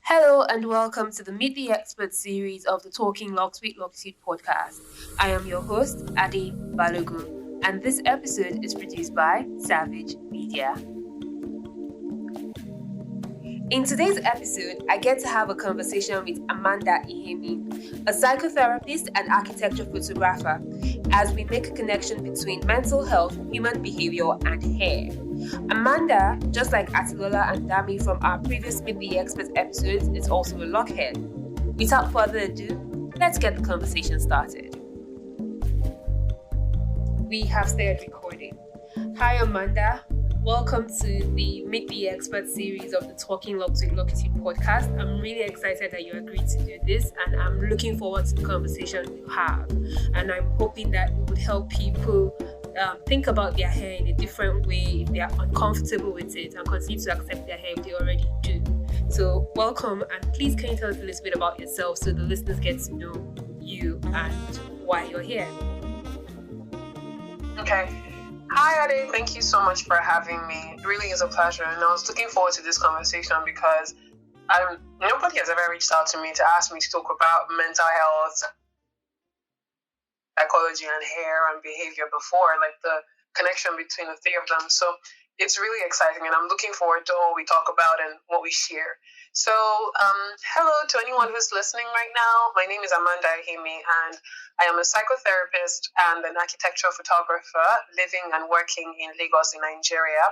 Hello and welcome to the Meet the Expert series of the Talking Locs with Locitude podcast. I am your host, Ade Balogun, and this episode is produced by Savage Media. In today's episode, I get to have a conversation with Amanda Iheme, a psychotherapist and architecture photographer, as we make a connection between mental health, human behavior, and hair. Amanda, just like Atilola and Dami from our previous Meet the Experts episodes, is also a lockhead. Without further ado, let's get the conversation started. We have started recording. Hi, Amanda. Welcome to the Meet the Expert series of the Talking Locs with Locitude podcast. I'm really excited that you agreed to do this, and I'm looking forward to the conversation we'll have. And I'm hoping that it would help people think about their hair in a different way if they are uncomfortable with it, and continue to accept their hair if they already do. So welcome, and please can you tell us a little bit about yourself so the listeners get to know you and why you're here. Okay. Hi, Ade. Thank you so much for having me. It really is a pleasure, and I was looking forward to this conversation because nobody has ever reached out to me to ask me to talk about mental health, psychology, and hair and behavior before, like the connection between the three of them. So it's really exciting, and I'm looking forward to what we talk about and what we share. So, hello to anyone who's listening right now. My name is Amanda Iheme, and I am a psychotherapist and an architectural photographer living and working in Lagos, in Nigeria.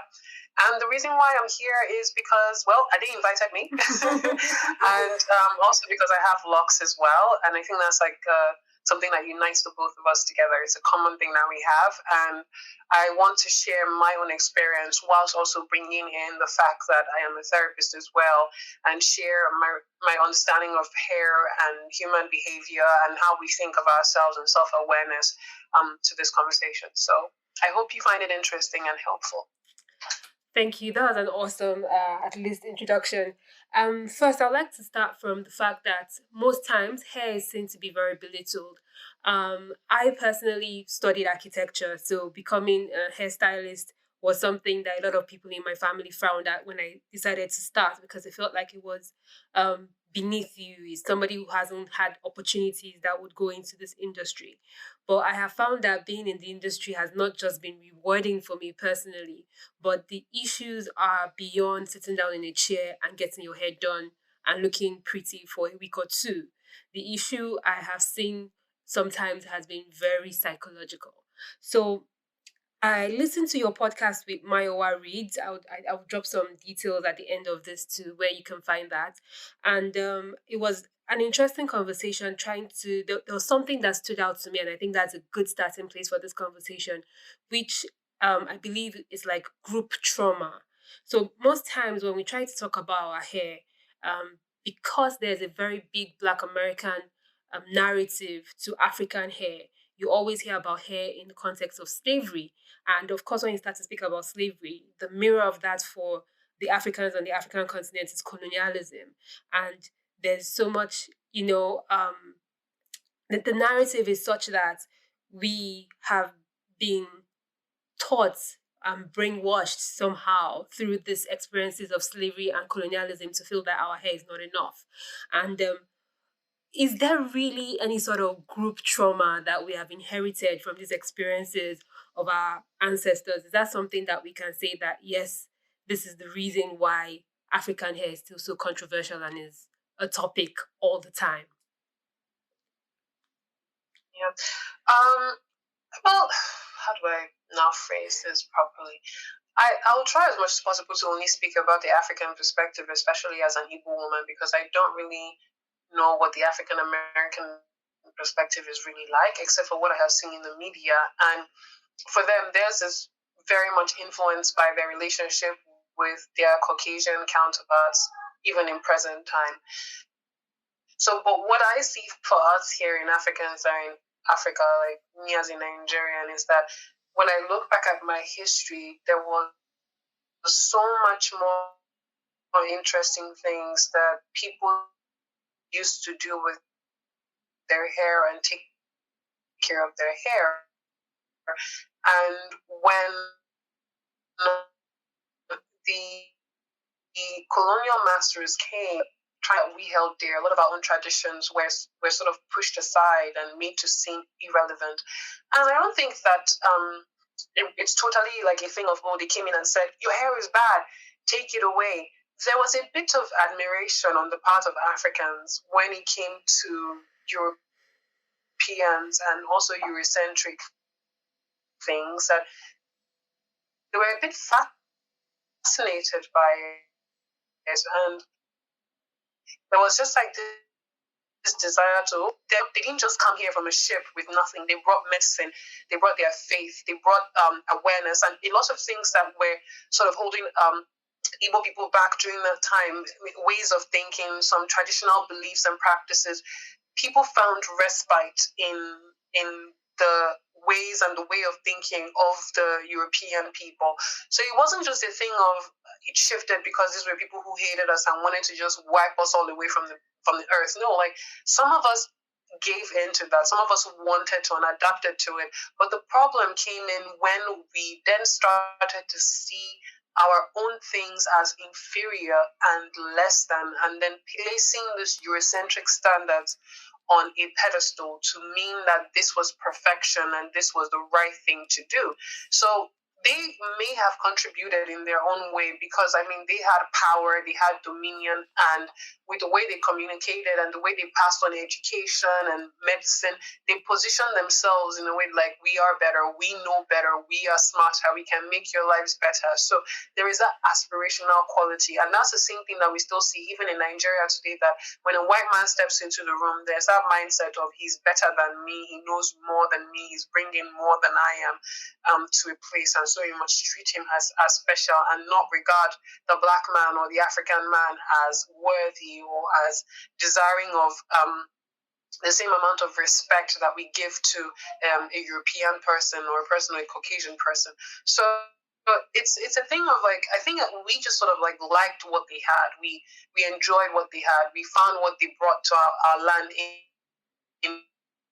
And the reason why I'm here is because, well, Ade invited me, and also because I have locks as well, and I think that's like something that unites the both of us together. It's a common thing that we have, and I want to share my own experience whilst also bringing in the fact that I am a therapist as well, and share my understanding of hair and human behavior and how we think of ourselves and self-awareness to this conversation. So I hope you find it interesting and helpful. Thank you. That was an awesome, at least, introduction. First, I'd like to start from the fact that most times hair is seen to be very belittled. I personally studied architecture, so becoming a hairstylist was something that a lot of people in my family frowned at when I decided to start, because it felt like it was beneath you. It's somebody who hasn't had opportunities that would go into this industry. But I have found that being in the industry has not just been rewarding for me personally, but the issues are beyond sitting down in a chair and getting your hair done and looking pretty for a week or two. The issue I have seen sometimes has been very psychological. So I listened to your podcast with Mayowa Reads. I'll drop some details at the end of this to where you can find that. And it was an interesting conversation there was something that stood out to me, and I think that's a good starting place for this conversation, which I believe is like group trauma. So most times when we try to talk about our hair, because there's a very big Black American narrative to African hair, you always hear about hair in the context of slavery. And of course, when you start to speak about slavery, the mirror of that for the Africans on the African continent is colonialism. And there's so much, the narrative is such that we have been taught and brainwashed somehow through these experiences of slavery and colonialism to feel that our hair is not enough. And is there really any sort of group trauma that we have inherited from these experiences of our ancestors? Is that something that we can say that, yes, this is the reason why African hair is still so controversial and is a topic all the time? Yeah. Well, how do I now phrase this properly? I'll try as much as possible to only speak about the African perspective, especially as an Igbo woman, because I don't really know what the African American perspective is really like, except for what I have seen in the media. And for them, theirs is very much influenced by their relationship with their Caucasian counterparts, even in present time. So, but what I see for us here in Africa, like me as a Nigerian, is that when I look back at my history, there was so much more interesting things that people used to do with their hair and take care of their hair. And when the colonial masters came, trying we held dear. A lot of our own traditions were sort of pushed aside and made to seem irrelevant. And I don't think that it's totally like a thing of, oh, they came in and said, your hair is bad, take it away. There was a bit of admiration on the part of Africans when it came to Europeans and also Eurocentric things, that they were a bit fascinated by it. And there was just like this desire to, they didn't just come here from a ship with nothing. They brought medicine, they brought their faith, they brought awareness, and a lot of things that were sort of holding Igbo people back during that time, ways of thinking, some traditional beliefs and practices. People found respite in the ways and the way of thinking of the European people. So it wasn't just a thing of it shifted because these were people who hated us and wanted to just wipe us all away from the earth. No, like some of us gave into that. Some of us wanted to and adapted to it. But the problem came in when we then started to see our own things as inferior and less than, and then placing this Eurocentric standards on a pedestal to mean that this was perfection and this was the right thing to do. So they may have contributed in their own way because, I mean, they had power, they had dominion, and with the way they communicated and the way they passed on education and medicine, they positioned themselves in a way like, we are better, we know better, we are smarter, we can make your lives better. So there is that aspirational quality, and that's the same thing that we still see even in Nigeria today, that when a white man steps into the room, there's that mindset of, he's better than me, he knows more than me, he's bringing more than I am to a place, and so you must treat him as special and not regard the black man or the African man as worthy or as desiring of the same amount of respect that we give to a European person or a person or a Caucasian person. So it's a thing of like, I think that we just sort of like liked what they had. We enjoyed what they had. We found what they brought to our land in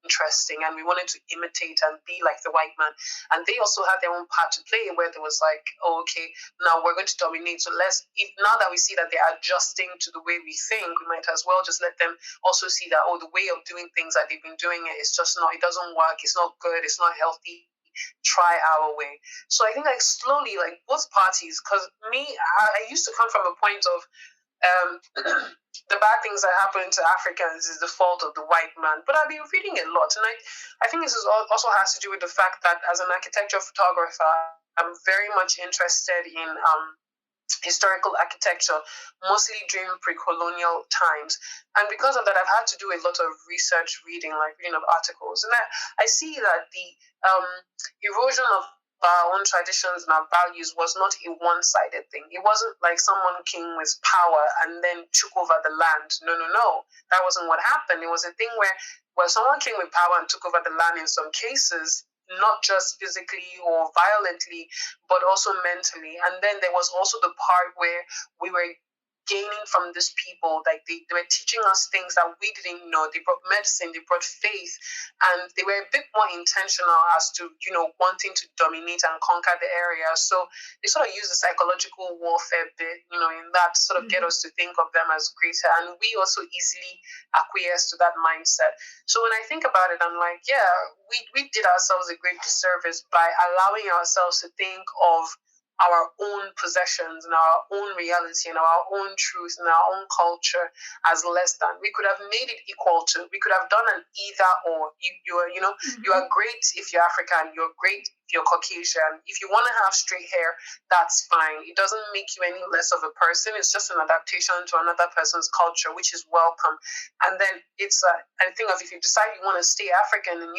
interesting, and we wanted to imitate and be like the white man. And they also had their own part to play, where there was like, oh, okay, now we're going to dominate, so now that we see that they're adjusting to the way we think, we might as well just let them also see that, oh, the way of doing things that they've been doing it's just not, it doesn't work, it's not good, it's not healthy, try our way. So I think like slowly, like both parties, because I used to come from a point of the bad things that happen to Africans is the fault of the white man. But I've been reading a lot, and I think this is also has to do with the fact that as an architecture photographer, I'm very much interested in historical architecture, mostly during pre-colonial times. And because of that, I've had to do a lot of research reading of articles. And I see that the erosion of our own traditions and our values was not a one-sided thing. It wasn't like someone came with power and then took over the land. No. That wasn't what happened. It was a thing where someone came with power and took over the land in some cases, not just physically or violently, but also mentally. And then there was also the part where we were gaining from these people, like they were teaching us things that we didn't know. They brought medicine, they brought faith, and they were a bit more intentional as to, wanting to dominate and conquer the area. So they sort of use the psychological warfare bit, in that sort of get us to think of them as greater. And we also easily acquiesce to that mindset. So when I think about it, I'm like, yeah, we did ourselves a great disservice by allowing ourselves to think of our own possessions and our own reality and our own truth and our own culture as less than. We could have made it equal to. We could have done an either or. You are great if you're African. You're great if you're Caucasian. If you want to have straight hair, that's fine. It doesn't make you any less of a person. It's just an adaptation to another person's culture, which is welcome. And then it's I think of, if you decide you want to stay African and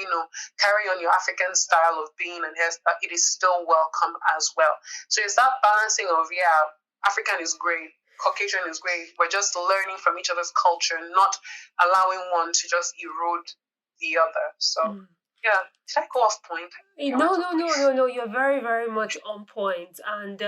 carry on your African style of being and hairstyle, it is still welcome as well. So it's that balancing of, African is great, Caucasian is great. We're just learning from each other's culture, not allowing one to just erode the other. So, yeah, did I go off point? No. You're very, very much on point. And,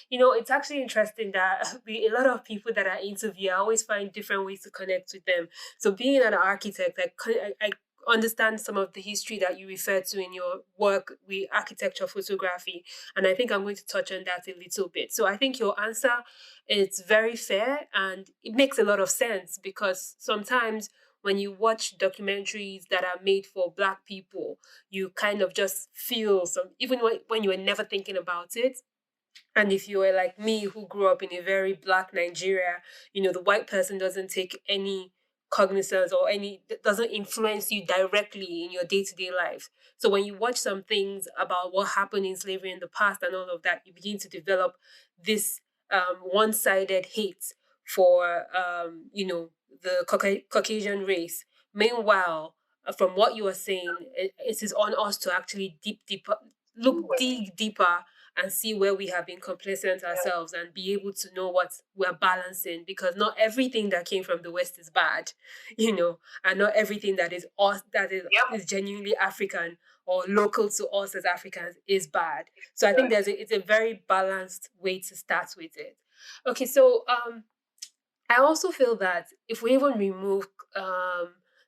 it's actually interesting that a lot of people that I interview, I always find different ways to connect with them. So being an architect, I understand some of the history that you refer to in your work with architecture photography, and I think I'm going to touch on that a little bit. So I think your answer is very fair and it makes a lot of sense, because sometimes when you watch documentaries that are made for black people, you kind of just feel some, even when you were never thinking about it. And if you were like me, who grew up in a very black Nigeria, the white person doesn't take any cognizance or doesn't influence you directly in your day to day life. So when you watch some things about what happened in slavery in the past and all of that, you begin to develop this one sided hate for, the Caucasian race. Meanwhile, from what you are saying, it is on us to actually dig deeper and see where we have been complacent Yeah. ourselves and be able to know what we're balancing, because not everything that came from the West is bad, and not everything that is us that is Yep. genuinely African or local to us as Africans is bad. So I think it's a very balanced way to start with it. Okay, so I also feel that if we even remove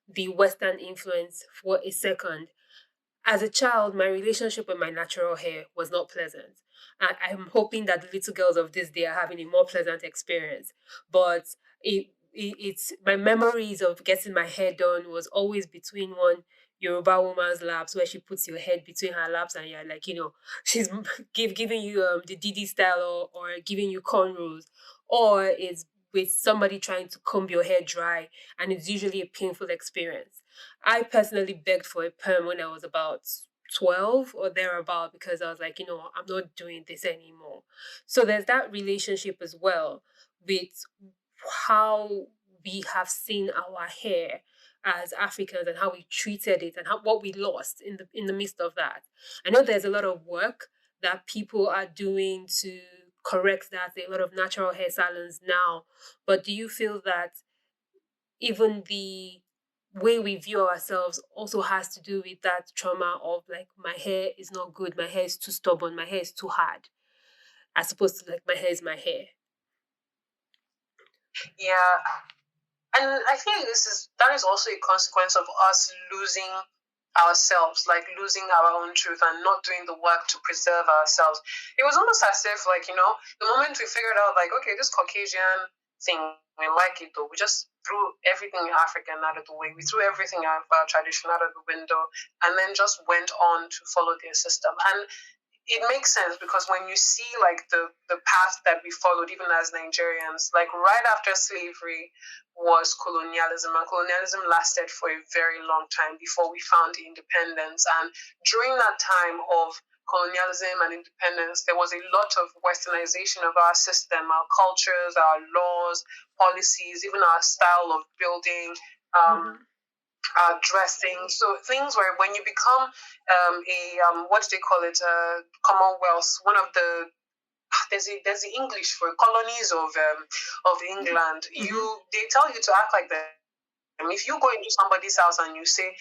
the Western influence for a second, as a child, my relationship with my natural hair was not pleasant. I'm hoping that the little girls of this day are having a more pleasant experience. But it's my memories of getting my hair done was always between one Yoruba woman's laps, where she puts your head between her laps and you're like, she's giving you the Didi style, or giving you cornrows, or it's with somebody trying to comb your hair dry, and it's usually a painful experience. I personally begged for a perm when I was about 12 or thereabout, because I was like, I'm not doing this anymore. So there's that relationship as well with how we have seen our hair as Africans, and how we treated it, and what we lost in the midst of that. I know there's a lot of work that people are doing to correct that, a lot of natural hair salons now. But do you feel that even the way we view ourselves also has to do with that trauma of, like, my hair is not good, my hair is too stubborn, my hair is too hard, as opposed to, like, my hair is my hair? Yeah. And I think that is also a consequence of us losing ourselves, like losing our own truth and not doing the work to preserve ourselves. It was almost as if, like, the moment we figured out, like, okay, this Caucasian thing, we like it though, we just threw everything African out of the way. We threw everything of our tradition out of the window and then just went on to follow their system. And it makes sense because when you see like the path that we followed even as Nigerians, like right after slavery was colonialism, and colonialism lasted for a very long time before we found independence. And during that time of colonialism and independence, there was a lot of westernization of our system, our cultures, our laws, policies, even our style of building. Mm-hmm. Dressing. So things where when you become a what do they call it? Commonwealth. One of the there's the English for colonies of England. Mm-hmm. They tell you to act like them. If you go into somebody's house and you say,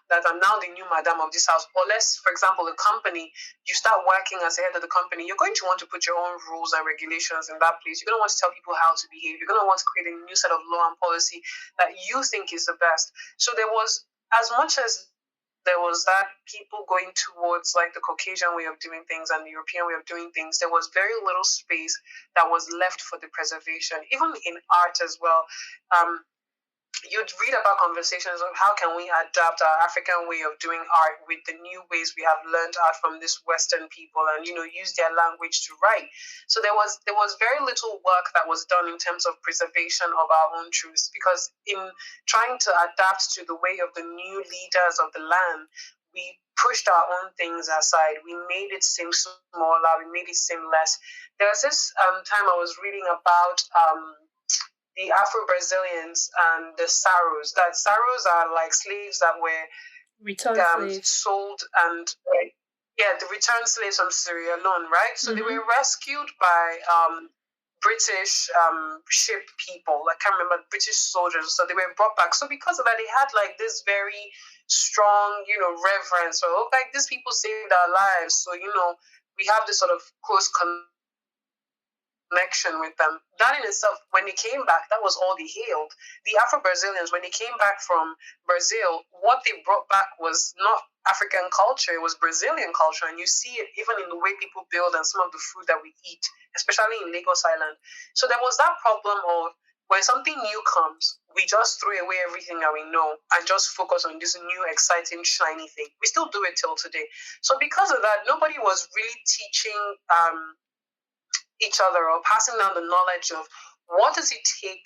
that I'm now the new madam of this house, or let's, for example, a company, you start working as the head of the company, you're going to want to put your own rules and regulations in that place. You're going to want to tell people how to behave. You're going to want to create a new set of law and policy that you think is the best. So there was, as much as there was that people going towards like the Caucasian way of doing things and the European way of doing things, there was very little space that was left for the preservation, even in art as well. Um, you'd read about conversations of how can we adapt our African way of doing art with the new ways we have learned art from this Western people, and use their language to write. So there was very little work that was done in terms of preservation of our own truths, because in trying to adapt to the way of the new leaders of the land, we pushed our own things aside. We made it seem smaller. We made it seem less. There was this time I was reading about the Afro Brazilians and the Saros. That Saros are like slaves that were Return slaves. sold and yeah, the returned slaves from Sierra Leone, right? So they Mm-hmm. were rescued by British ship people. I can't remember, British soldiers. So they were brought back. So because of that, they had like this very strong, reverence. So like these people saved our lives. So we have this sort of close connection connection with them. That in itself, when they came back, that was all they hailed. The Afro-Brazilians, when they came back from Brazil, what they brought back was not African culture, it was Brazilian culture. And you see it even in the way people build and some of the food that we eat, especially in Lagos Island. So there was that problem of when something new comes, we just throw away everything that we know and just focus on this new, exciting, shiny thing. We still do it till today. So because of that, nobody was really teaching each other or passing down the knowledge of what does it take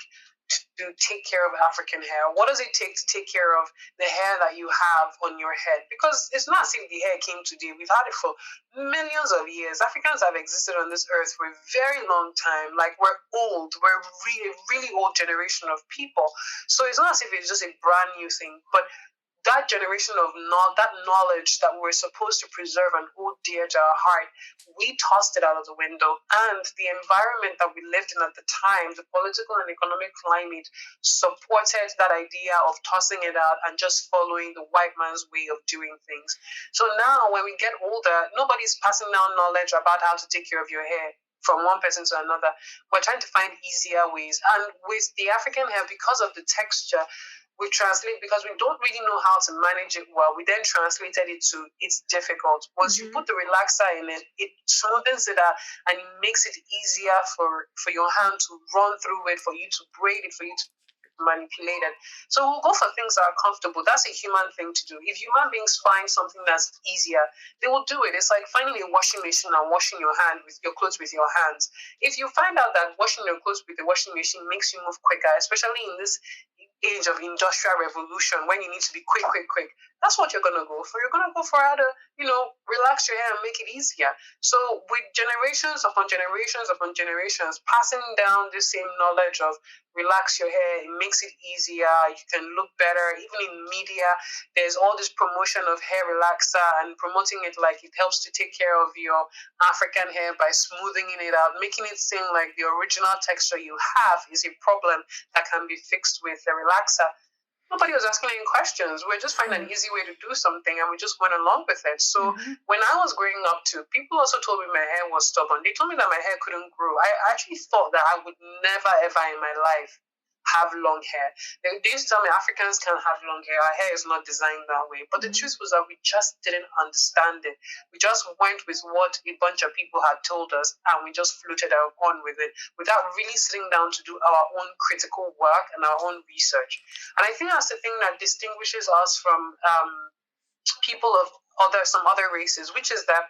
to take care of African hair? What does it take to take care of the hair that you have on your head? Because it's not as if the hair came today. We've had it for millions of years. Africans have existed on this earth for a very long time. Like, we're old. We're really, really old generation of people. So it's not as if it's just a brand new thing. But that generation of that knowledge that we're supposed to preserve and hold dear to our heart, we tossed it out of the window. And the environment that we lived in at the time, the political and economic climate, supported that idea of tossing it out and just following the white man's way of doing things. So now when we get older, nobody's passing down knowledge about how to take care of your hair from one person to another. We're trying to find easier ways. And with the African hair, because of the texture, we translate, because we don't really know how to manage it well. We then translated it to it's difficult. Once you put the relaxer in it, it smoothens it out and it makes it easier for your hand to run through it, for you to braid it, for you to manipulate it. So we'll go for things that are comfortable. That's a human thing to do. If human beings find something that's easier, they will do it. It's like finding a washing machine and washing your clothes with your hands. If you find out that washing your clothes with the washing machine makes you move quicker, especially in this age of industrial revolution when you need to be quick, that's what you're going to go for. You're going to go for how to, relax your hair and make it easier. So with generations upon generations upon generations, passing down the same knowledge of relax your hair, it makes it easier, you can look better. Even in media, there's all this promotion of hair relaxer and promoting it like it helps to take care of your African hair by smoothing it out, making it seem like the original texture you have is a problem that can be fixed with a relaxer. Nobody was asking any questions. We were just finding an easy way to do something and we just went along with it. So when I was growing up too, people also told me my hair was stubborn. They told me that my hair couldn't grow. I actually thought that I would never ever in my life have long hair. They used to tell me Africans can't have long hair. Our hair is not designed that way. But the truth was that we just didn't understand it. We just went with what a bunch of people had told us and we just floated on with it without really sitting down to do our own critical work and our own research. And I think that's the thing that distinguishes us from people of some other races, which is that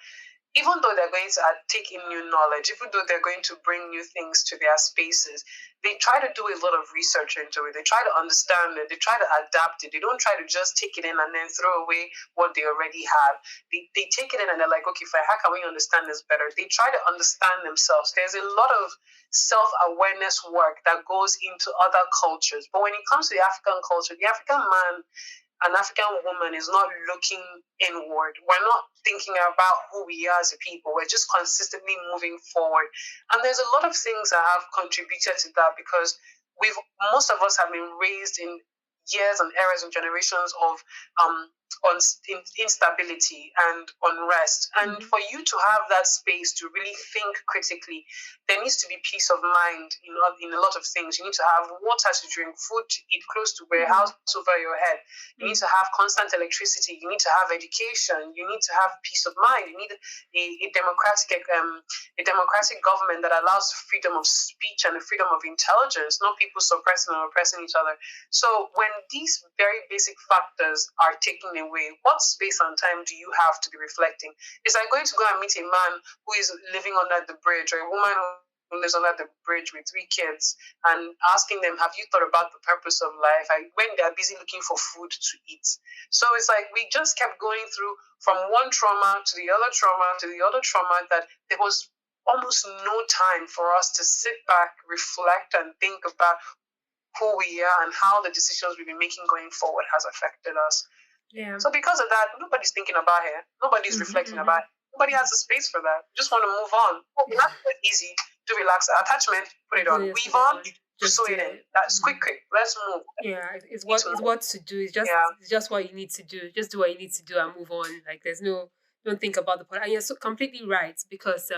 even though they're going to take in new knowledge, even though they're going to bring new things to their spaces, they try to do a lot of research into it. They try to understand it. They try to adapt it. They don't try to just take it in and then throw away what they already have. They take it in and they're like, okay, fine, how can we understand this better? They try to understand themselves. There's a lot of self-awareness work that goes into other cultures. But when it comes to the African culture, the African man, an African woman is not looking inward. We're not thinking about who we are as a people. We're just consistently moving forward. And there's a lot of things that have contributed to that because most of us have been raised in years and eras and generations of instability and unrest. And for you to have that space to really think critically, there needs to be peace of mind in a lot of things. You need to have water to drink, food to eat, clothes to wear, house over your head. You need to have constant electricity. You need to have education. You need to have peace of mind. You need a democratic government that allows freedom of speech and the freedom of intelligence, not people suppressing or oppressing each other. So when these very basic factors are taken away, what space and time do you have to be reflecting? It's like going to go and meet a man who is living under the bridge or a woman who lives under the bridge with 3 kids and asking them, have you thought about the purpose of life? When they're busy looking for food to eat. So it's like we just kept going through from one trauma to the other trauma to the other trauma that there was almost no time for us to sit back, reflect, and think about who we are and how the decisions we've been making going forward has affected us. Yeah. So because of that, nobody's thinking about it. Nobody's reflecting about it. Nobody has the space for that. Just want to move on. Oh, that's easy to relax. Attachment, put it on. Weave on, just sew it in. That's quick. Let's move. Yeah, it's what to do. It's just what you need to do. Just do what you need to do and move on. Like there's no don't think about the pod. And you're so completely right, because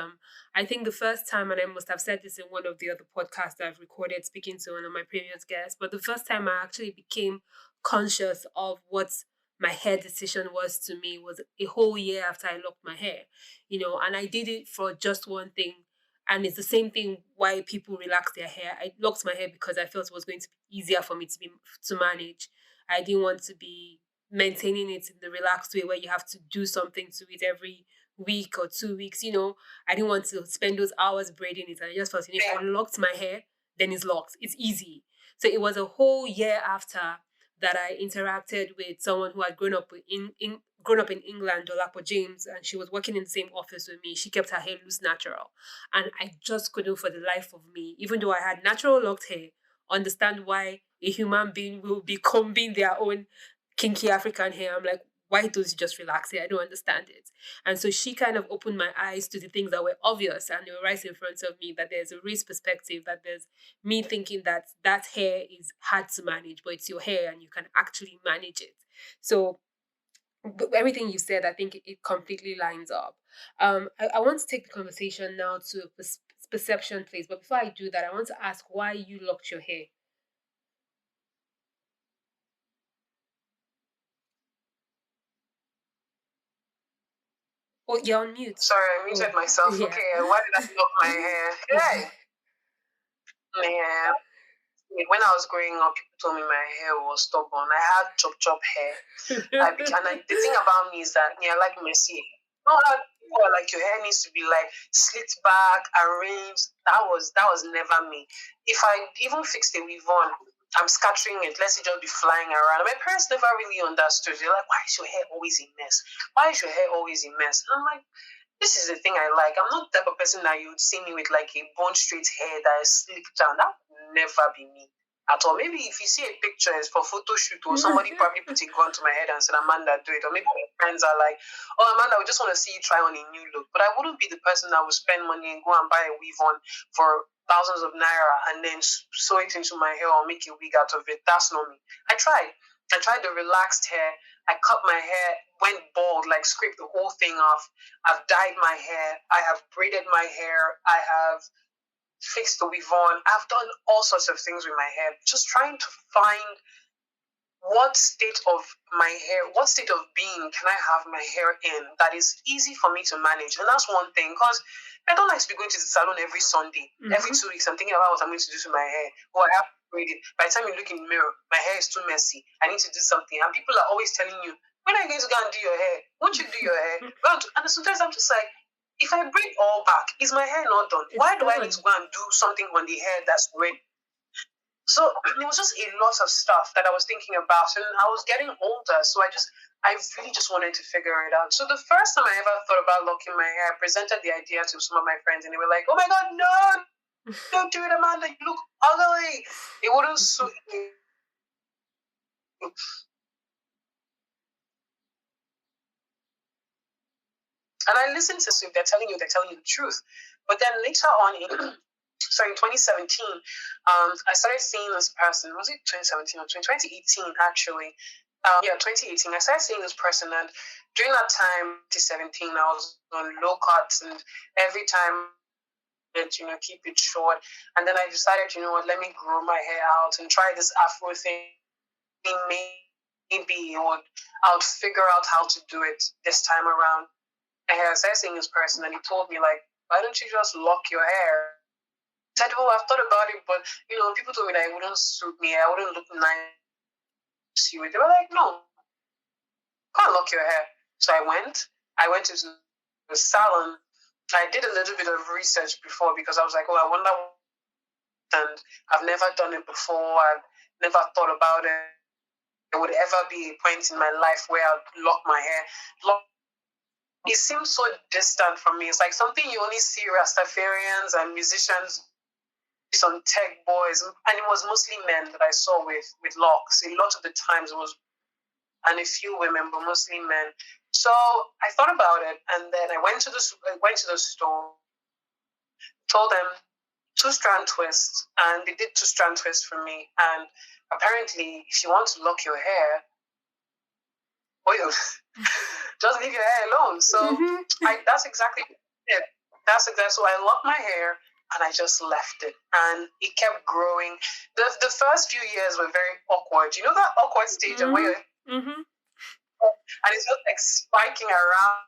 I think the first time, and I must have said this in one of the other podcasts that I've recorded speaking to one of my previous guests, but the first time I actually became conscious of what my hair decision was to me was a whole year after I locked my hair, and I did it for just one thing. And it's the same thing why people relax their hair. I locked my hair because I felt it was going to be easier for me to manage. I didn't want to be maintaining it in the relaxed way where you have to do something to it every week or 2 weeks. I didn't want to spend those hours braiding it. And I just felt, if I locked my hair, then it's locked. It's easy. So it was a whole year after that I interacted with someone who had grown up in England, Dolapo James, and she was working in the same office with me. She kept her hair loose natural. And I just couldn't for the life of me, even though I had natural locked hair, understand why a human being will be combing their own kinky African hair. I'm like, why don't you just relax it? I don't understand it. And so she kind of opened my eyes to the things that were obvious and they were right in front of me, that there's a race perspective, that there's me thinking that that hair is hard to manage, but it's your hair and you can actually manage it. So everything you said, I think it completely lines up. I want to take the conversation now to a perception place, but before I do that, I want to ask why you locked your hair. Oh, you're on mute. Sorry, I muted myself. Yeah. Okay, why did I lock my hair? Hey, man. When I was growing up, people told me my hair was stubborn. I had chop hair. The thing about me is that I like messy hair. No, like your hair needs to be like slit back, arranged. That was never me. If I even fixed a weave on, I'm scattering it. Let's just be flying around. My parents never really understood. They're like, "Why is your hair always a mess? Why is your hair always a mess?" And I'm like, this is the thing I like. I'm not the type of person that you would see me with like a bone straight hair that is slicked down. That would never be me at all. Maybe if you see a picture, it's for photo shoot or somebody probably put a gun to my head and said, Amanda, do it. Or maybe my friends are like, oh, Amanda, we just want to see you try on a new look. But I wouldn't be the person that would spend money and go and buy a weave on for thousands of naira and then sew it into my hair or make a wig out of it. That's not me. I tried the relaxed hair. I cut my hair, went bald, like scraped the whole thing off. I've dyed my hair. I have braided my hair. I have fixed the weave on. I've done all sorts of things with my hair, just trying to find what state of being can I have my hair in that is easy for me to manage. And that's one thing, because I don't like to be going to the salon every Sunday. Every 2 weeks, I'm thinking about what I'm going to do to my hair. Or I have to braid it. By the time you look in the mirror, my hair is too messy. I need to do something. And people are always telling you, when are you going to go and do your hair? Won't you do your hair? And sometimes I'm just like, if I braid all back, is my hair not done? Why do I need to go and do something on the hair that's red? So it was just a lot of stuff that I was thinking about, and I was getting older, so I really just wanted to figure it out. So the first time I ever thought about locking my hair, I presented the idea to some of my friends, and they were like, "Oh my God, no! Don't do it, Amanda! You look ugly. It wouldn't suit you." And I listened to them. They're telling you the truth. But then later on, in 2017, I started seeing this person. Was it 2017 or 2018, actually? 2018. I started seeing this person, and during that time, 2017, I was on low cuts, and every time, keep it short. And then I decided, let me grow my hair out and try this Afro thing. Maybe I would figure out how to do it this time around. And I started seeing this person, and he told me, like, why don't you just lock your hair? I said, well, I've thought about it, but, people told me that it wouldn't suit me. I wouldn't look nice. They were like, no, can't lock your hair. So I went to the salon. I did a little bit of research before because I was like, oh, I wonder. And I've never done it before. I've never thought about it. There would ever be a point in my life where I'd lock my hair. It seems so distant from me. It's like something you only see Rastafarians and musicians, some tech boys, and it was mostly men that I saw with locks. A lot of the times it was, and a few women, but mostly men. So I thought about it, and then I went to the store, told them 2-strand twist, and they did 2-strand twist for me. And apparently, if you want to lock your hair, oil Just leave your hair alone. So Mm-hmm. that's exactly it. That's exactly. So I locked my hair and I just left it, and it kept growing. The first few years were very awkward. You know that awkward stage of where Mm-hmm. you're, Mm-hmm. and it's just like spiking around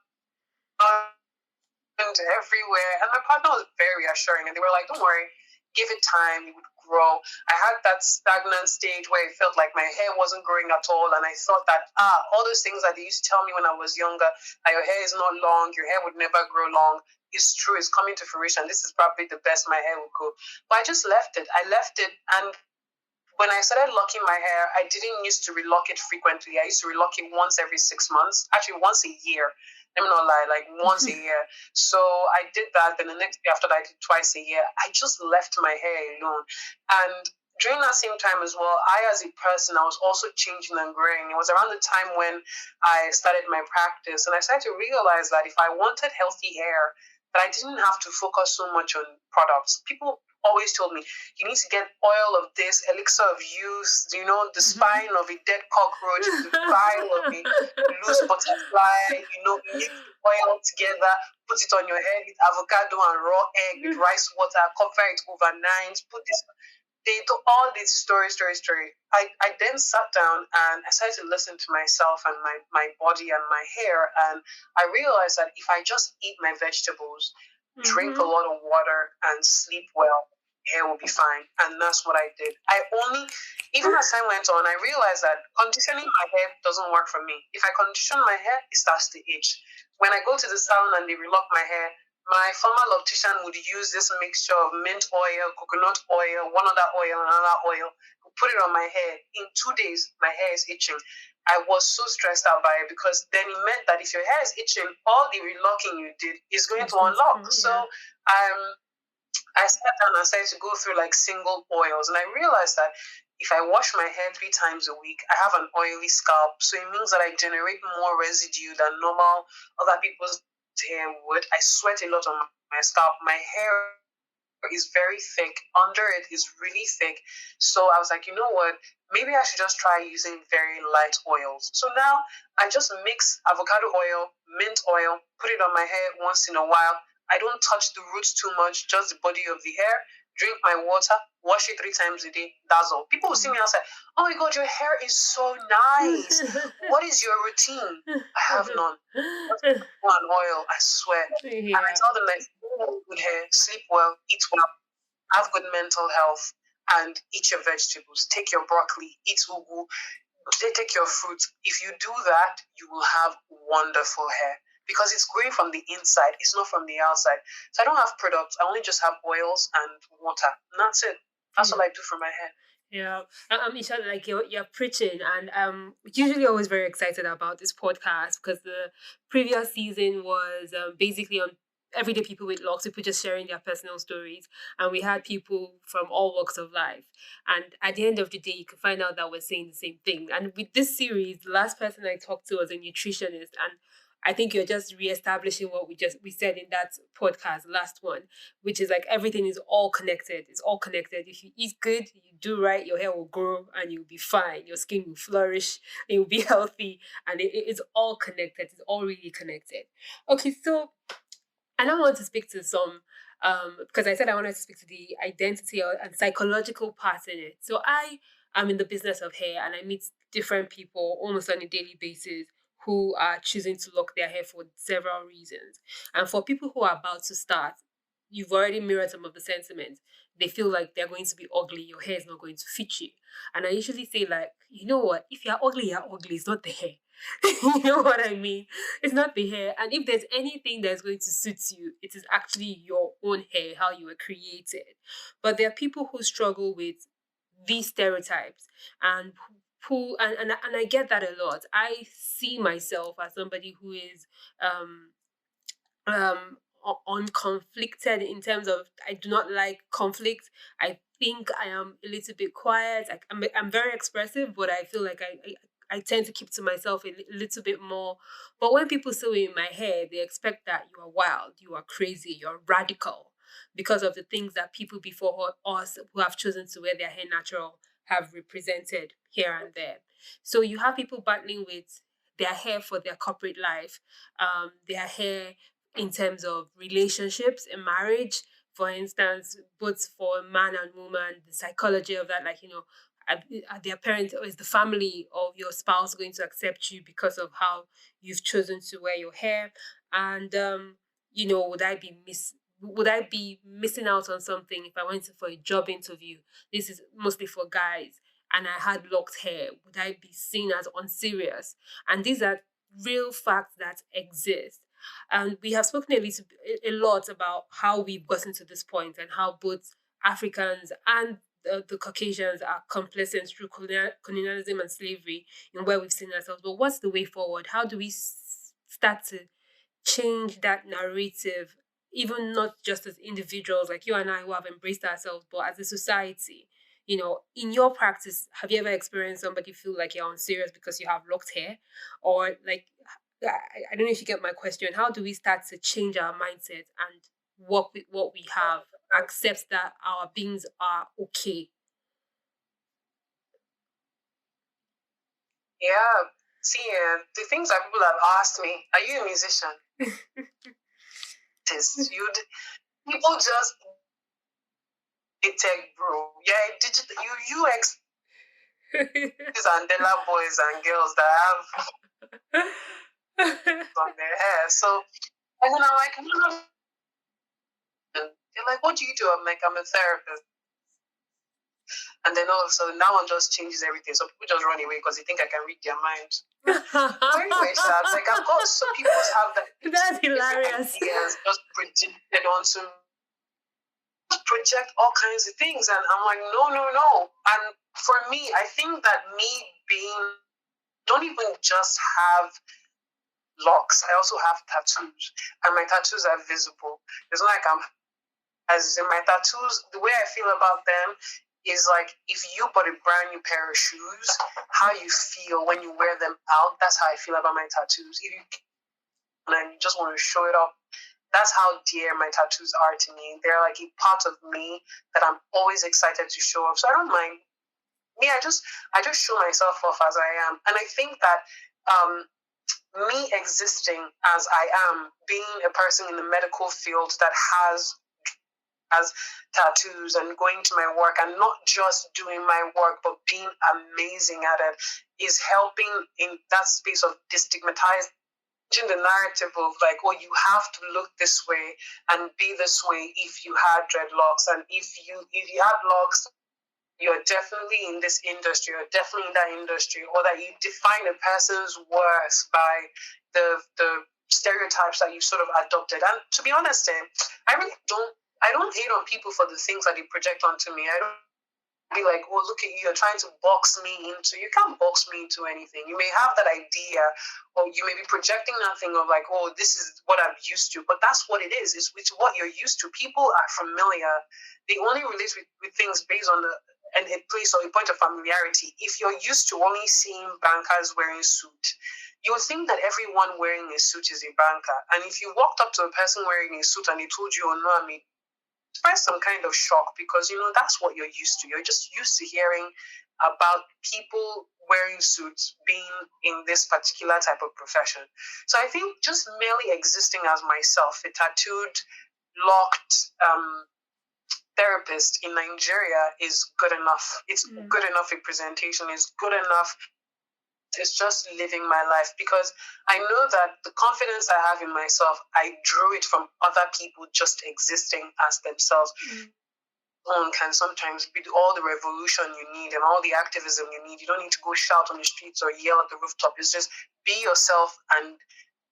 everywhere. And my partner was very reassuring, and they were like, "Don't worry, give it time; it would grow." I had that stagnant stage where it felt like my hair wasn't growing at all, and I thought that all those things that they used to tell me when I was younger, that your hair is not long, your hair would never grow long, is true. It's coming to fruition. This is probably the best my hair would go. But I just left it. I left it, and when I started locking my hair, I didn't used to relock it frequently. I used to relock it once every 6 months, actually once a year. Let me not lie, like once a year. So I did that. Then the next day after that, I did twice a year. I just left my hair alone. And during that same time as well, I, as a person, I was also changing and growing. It was around the time when I started my practice, and I started to realize that if I wanted healthy hair, that I didn't have to focus so much on products. People always told me, you need to get oil of this, elixir of youth, the spine of a dead cockroach, the bile of a loose butterfly, mix the oil together, put it on your head with avocado and raw egg with rice water, cover it overnight, put this. They do all this story. I then sat down and I started to listen to myself and my body and my hair. And I realized that if I just eat my vegetables, drink a Mm-hmm. lot of water, and sleep well, hair will be fine. And that's what I did. Even as time went on, I realized that conditioning my hair doesn't work for me. If I condition my hair, it starts to itch. When I go to the salon and they relock my hair, my former optician would use this mixture of mint oil, coconut oil, one other oil, another oil, put it on my hair. In 2 days, my hair is itching. I was so stressed out by it because then it meant that if your hair is itching, all the relocking you did is going It's to going to unlock. come. So Yeah. I sat down and started to go through like single oils, and I realized that if I wash my hair 3 times a week, I have an oily scalp. So it means that I generate more residue than normal other people's hair would. I sweat a lot on my scalp. My hair is very thick. Under it is really thick. So I was like, you know what? Maybe I should just try using very light oils. So now I just mix avocado oil, mint oil, put it on my hair once in a while. I don't touch the roots too much, just the body of the hair. Drink my water, wash it 3 times a day. That's all. People will see me outside. Oh my god, your hair is so nice. What is your routine? I have none. Just one oil, I swear. And I Yeah. tell them that good hair, sleep well, eat well, have good mental health, and eat your vegetables. Take your broccoli, eat ugu, take your fruits. If you do that, you will have wonderful hair because it's growing from the inside. It's not from the outside. So I don't have products. I only just have oils and water. And that's it. That's Yeah. all I do for my hair. Yeah, Isha, like you're preaching, and usually always very excited about this podcast because the previous season was basically on everyday people with locks, people just sharing their personal stories, and we had people from all walks of life. And at the end of the day, you can find out that we're saying the same thing. And with this series, the last person I talked to was a nutritionist, and I think you're just reestablishing what we said in that podcast, last one, which is like everything is all connected. It's all connected. If you eat good, you do right, your hair will grow and you'll be fine. Your skin will flourish and you'll be healthy. And it's all connected. It's all really connected. Okay, so and I want to speak to some because I said I wanted to speak to the identity and psychological part in it. So I am in the business of hair and I meet different people almost on a daily basis who are choosing to lock their hair for several reasons. And for people who are about to start, you've already mirrored some of the sentiments. They feel like they're going to be ugly, your hair is not going to fit you. And I usually say, like, you know what? If you're ugly, you're ugly. It's not the hair. You know what I mean? It's not the hair. And if there's anything that's going to suit you, it is actually your own hair, how you were created. But there are people who struggle with these stereotypes and and I get that a lot. I see myself as somebody who is um unconflicted in terms of I do not like conflict. I think I am a little bit quiet. I'm very expressive, but I feel like I tend to keep to myself a little bit more. But when people see me in my hair, they expect that you are wild, you are crazy, you're radical because of the things that people before us who have chosen to wear their hair natural have represented here and there. So you have people battling with they are here for their corporate life. They are here in terms of relationships and marriage. For instance, both for man and woman, the psychology of that, like, are their parents or is the family of your spouse going to accept you because of how you've chosen to wear your hair? And would I be missing out on something if I went for a job interview? This is mostly for guys, and I had locked hair. Would I be seen as unserious? And these are real facts that exist. And we have spoken a lot about how we've gotten to this point and how both Africans and the Caucasians are complicit through colonialism and slavery in where we've seen ourselves. But what's the way forward? How do we start to change that narrative, even not just as individuals like you and I who have embraced ourselves, but as a society? In your practice, have you ever experienced somebody feel like you're unserious because you have locked hair? Or like, I don't know if you get my question. How do we start to change our mindset and work with what we have, accept that our beings are okay? Yeah. See, the things that people have asked me, are you a musician? People just tech bro. Yeah, digital UX Andela boys and girls that have on their hair. So and then I'm like, no. They're like, what do you do? I'm like, I'm a therapist. And then all of a sudden, that one just changes everything. So people just run away because they think I can read their mind. Very sad. Like, I've got so people have that. That's hilarious. Ideas just projected onto project all kinds of things, and I'm like, no. And for me, I think that me being don't even just have locks. I also have tattoos, and my tattoos are visible. It's not like I'm as in my tattoos. The way I feel about them is like if you bought a brand new pair of shoes, how you feel when you wear them out. That's how I feel about my tattoos. If you and you just want to show it off, that's how dear my tattoos are to me. They're like a part of me that I'm always excited to show off. So I don't mind. Me, I just show myself off as I am. And I think that me existing as I am, being a person in the medical field that has tattoos and going to my work and not just doing my work but being amazing at it is helping in that space of destigmatizing the narrative of like, oh, you have to look this way and be this way if you had dreadlocks, and if you had locks, you're definitely in this industry, or definitely in that industry, or that you define a person's worth by the stereotypes that you sort of adopted. And to be honest, I don't hate on people for the things that they project onto me. I don't be like, oh, look at you, you're trying to box me into. You can't box me into anything. You may have that idea, or you may be projecting that thing of like, oh, this is what I'm used to, but that's what it is. It's what you're used to. People are familiar. They only relate with things based on a place or a point of familiarity. If you're used to only seeing bankers wearing suit, you would think that everyone wearing a suit is a banker. And if you walked up to a person wearing a suit and they told you, oh no, I'm a express some kind of shock, because that's what you're used to. You're just used to hearing about people wearing suits, being in this particular type of profession. So I think just merely existing as myself, a tattooed, locked therapist in Nigeria, is good enough. It's good enough representation. It's good enough. It's just living my life, because I know that the confidence I have in myself, I drew it from other people just existing as themselves. One can sometimes be all the revolution you need and all the activism you need. You don't need to go shout on the streets or yell at the rooftop. It's just be yourself and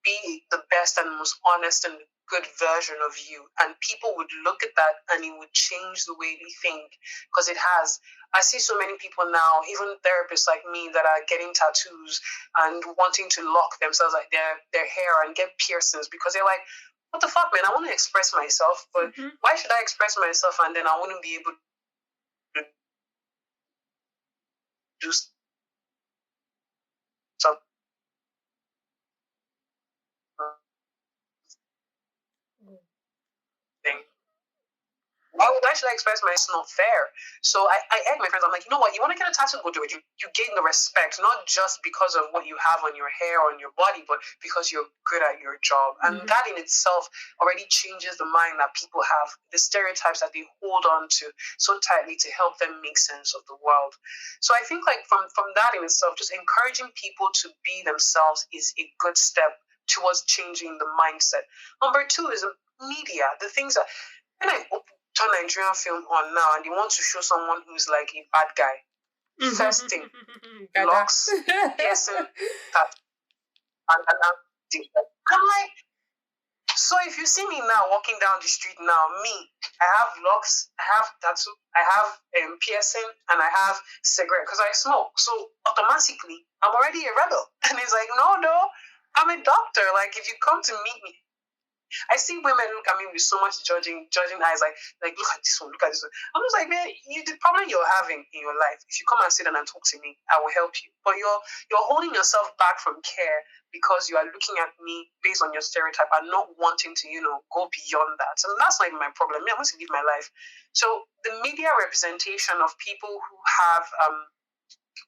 be the best and most honest and good version of you, and people would look at that and it would change the way they think, because it has. I see so many people now, even therapists like me, that are getting tattoos and wanting to lock themselves, like their hair, and get piercings, because they're like, what the fuck, man, I want to express myself, but why should I express myself and then I wouldn't be able to do something? Why would why should I express myself? It's not fair. So I egg my friends. I'm like, you know what? You want to get a tattoo? Go do it. You gain the respect, not just because of what you have on your hair or on your body, but because you're good at your job. And that in itself already changes the mind that people have, the stereotypes that they hold on to so tightly to help them make sense of the world. So I think like from that in itself, just encouraging people to be themselves is a good step towards changing the mindset. Number two is media. The things that when I turn Nigerian film on now and they want to show someone who's like a bad guy, first thing, locks, piercing, that, and I'm like, so if you see me now walking down the street now, me, I have locks, I have tattoo, I have piercing, and I have cigarette because I smoke. So automatically, I'm already a rebel. And he's like, no, I'm a doctor. Like if you come to meet me, I see women look at me with so much judging eyes, like look at this one, look at this one. I'm just like, man, the problem you're having in your life, if you come and sit down and talk to me, I will help you. But you're holding yourself back from care because you are looking at me based on your stereotype and not wanting to, go beyond that. And that's not even my problem. I want to live my life. So the media representation of people who have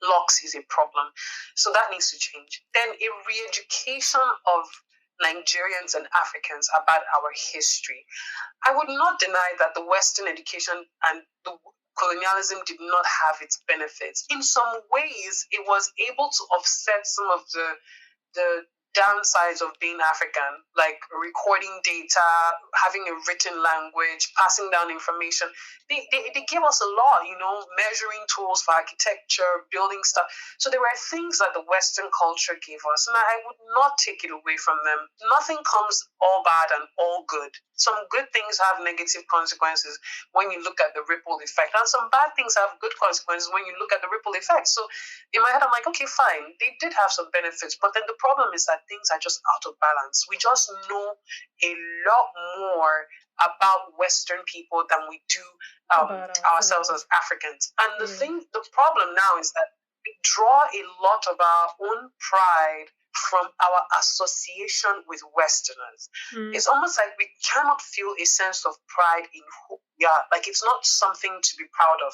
locks is a problem. So that needs to change. Then a re-education of Nigerians and Africans about our history. I would not deny that the Western education and the colonialism did not have its benefits. In some ways, it was able to offset some of the downsides of being African, like recording data, having a written language, passing down information. They give us a lot, measuring tools for architecture, building stuff. So there were things that the Western culture gave us, and I would not take it away from them. Nothing comes all bad and all good. Some good things have negative consequences when you look at the ripple effect, and some bad things have good consequences when you look at the ripple effect. So in my head, I'm like, okay, fine. They did have some benefits, but then the problem is that things are just out of balance. We just know a lot more about Western people than we do ourselves as Africans. And the problem now is that we draw a lot of our own pride from our association with Westerners. It's almost like we cannot feel a sense of pride in who we are. Like it's not something to be proud of.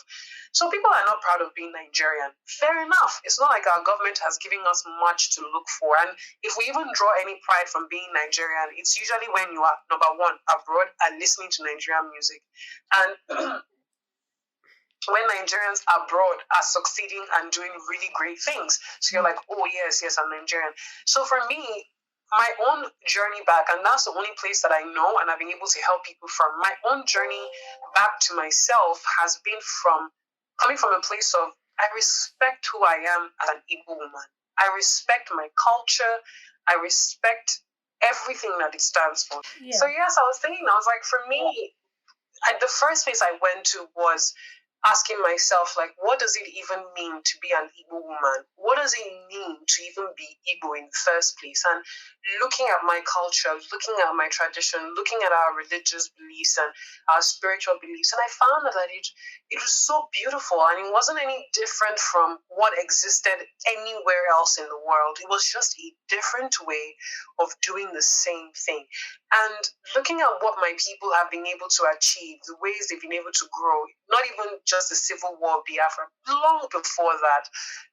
So people are not proud of being Nigerian. Fair enough. It's not like our government has given us much to look for. And if we even draw any pride from being Nigerian, it's usually when you are, number one, abroad and listening to Nigerian music. And when Nigerians abroad are succeeding and doing really great things. So you're like, oh, yes, I'm Nigerian. So for me, my own journey back, and that's the only place that I know and I've been able to help people from, my own journey back to myself has been coming from a place of, I respect who I am as an Igbo woman. I respect my culture. I respect everything that it stands for. Yeah. So yes, I was like, for me, the first place I went to was asking myself, like, what does it even mean to be an Igbo woman? What does it mean to even be Igbo in the first place? And looking at my culture, looking at my tradition, looking at our religious beliefs and our spiritual beliefs, and I found that it was so beautiful, and it wasn't any different from what existed anywhere else in the world. It was just a different way of doing the same thing. And looking at what my people have been able to achieve, the ways they've been able to grow, not even just the Civil War of Biafra, long before that,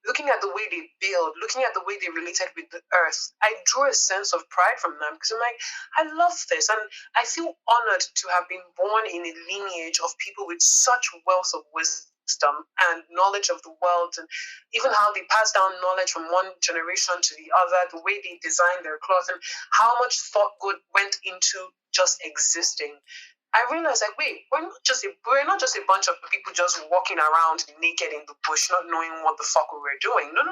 looking at the way they build, looking at the way they related with the earth, I drew a sense of pride from them because I'm like, I love this. And I feel honored to have been born in a lineage of people with such wealth of wisdom and knowledge of the world, and even how they pass down knowledge from one generation to the other, the way they design their clothes, and how much thought good went into just existing. I realized, like, wait, we're not just a bunch of people just walking around naked in the bush, not knowing what the fuck we were doing. No.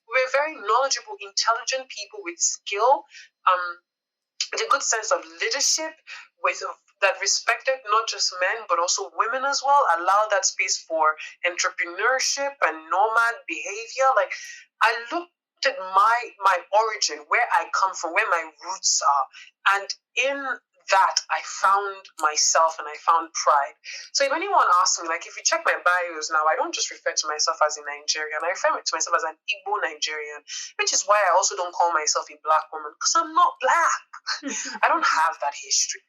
We're very knowledgeable, intelligent people with skill, with a good sense of leadership, that respected not just men but also women as well. Allow that space for entrepreneurship and nomad behavior. Like, I looked at my origin, where I come from, where my roots are, and in that I found myself and I found pride. So if anyone asks me, like, if you check my bios now, I don't just refer to myself as a Nigerian, I refer to myself as an Igbo Nigerian, which is why I also don't call myself a black woman, because I'm not black. I don't have that history.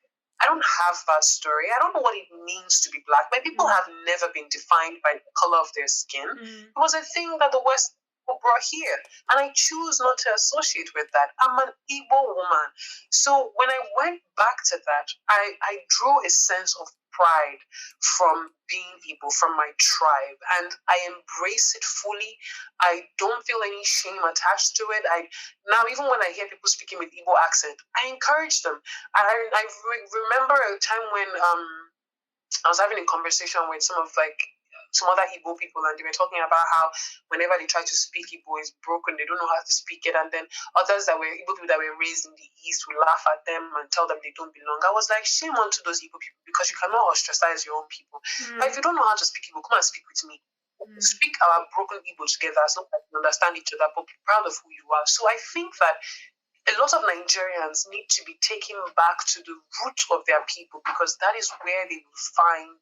I don't have that story. I don't know what it means to be black. My people have never been defined by the color of their skin. It was a thing that the West brought here, and I choose not to associate with that. I'm an Igbo woman. So when I went back to that, I drew a sense of pride from being Igbo, from my tribe, and I embrace it fully. I don't feel any shame attached to it. Now, even when I hear people speaking with Igbo accent, I encourage them. I remember a time when I was having a conversation with some other Igbo people, and they were talking about how whenever they try to speak Igbo, it's broken. They don't know how to speak it, and then others that were Igbo people that were raised in the East will laugh at them and tell them they don't belong. I was like, shame on to those Igbo people, because you cannot ostracize your own people. But if you don't know how to speak Igbo, come and speak with me. Speak our broken Igbo together, as long as we understand each other, but be proud of who you are. So I think that a lot of Nigerians need to be taken back to the root of their people, because that is where they will find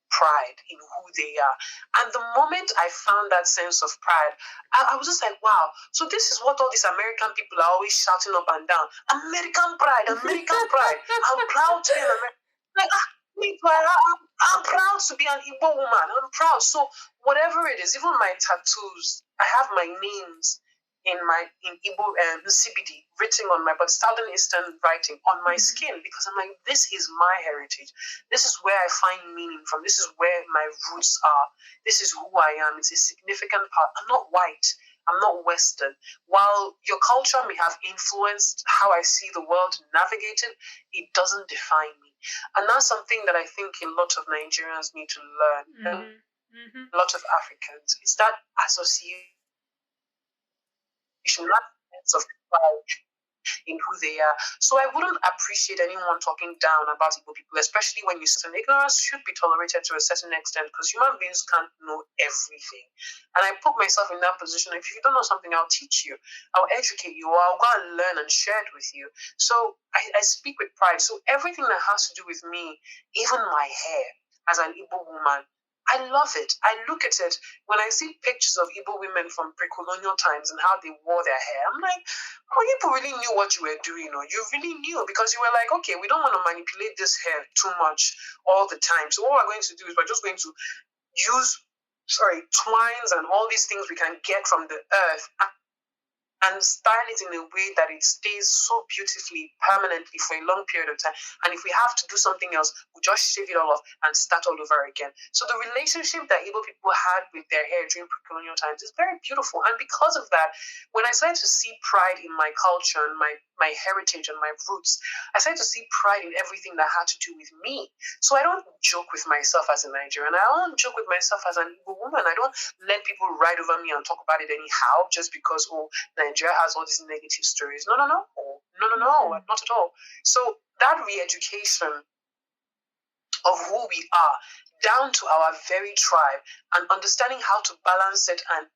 pride in who they are. And the moment I found that sense of pride, I was just like, wow, so this is what all these American people are always shouting up and down. American pride, American pride. I'm proud to be an American. Like, I'm proud to be an Igbo woman. I'm proud. So whatever it is, even my tattoos, I have my names in Igbo CBD written on my, but Southern Eastern writing on my skin, because I'm like, this is my heritage. This is where I find meaning from. This is where my roots are. This is who I am. It's a significant part. I'm not white. I'm not Western. While your culture may have influenced how I see the world navigated, it doesn't define me. And that's something that I think a lot of Nigerians need to learn. A lot of Africans. It's that association, not sense of pride in who they are. So I wouldn't appreciate anyone talking down about Igbo people, especially when you say ignorance should be tolerated to a certain extent, because human beings can't know everything. And I put myself in that position. If you don't know something, I'll teach you, I'll educate you, or I'll go and learn and share it with you. So I speak with pride. So everything that has to do with me, even my hair as an Igbo woman, I love it. I look at it when I see pictures of Igbo women from pre-colonial times and how they wore their hair. I'm like, oh, you really knew what you were doing, or you really knew, because you were like, okay, we don't want to manipulate this hair too much all the time. So what we're going to do is we're just going to use, twines and all these things we can get from the earth, and style it in a way that it stays so beautifully, permanently for a long period of time. And if we have to do something else, we just shave it all off and start all over again. So the relationship that Igbo people had with their hair during pre-colonial times is very beautiful. And because of that, when I started to see pride in my culture and my heritage and my roots, I started to see pride in everything that had to do with me. So I don't joke with myself as a Nigerian. I don't joke with myself as an Igbo woman. I don't let people ride over me and talk about it anyhow just because, Nigeria has all these negative stories. No, not at all. So that re-education of who we are, down to our very tribe, and understanding how to balance it and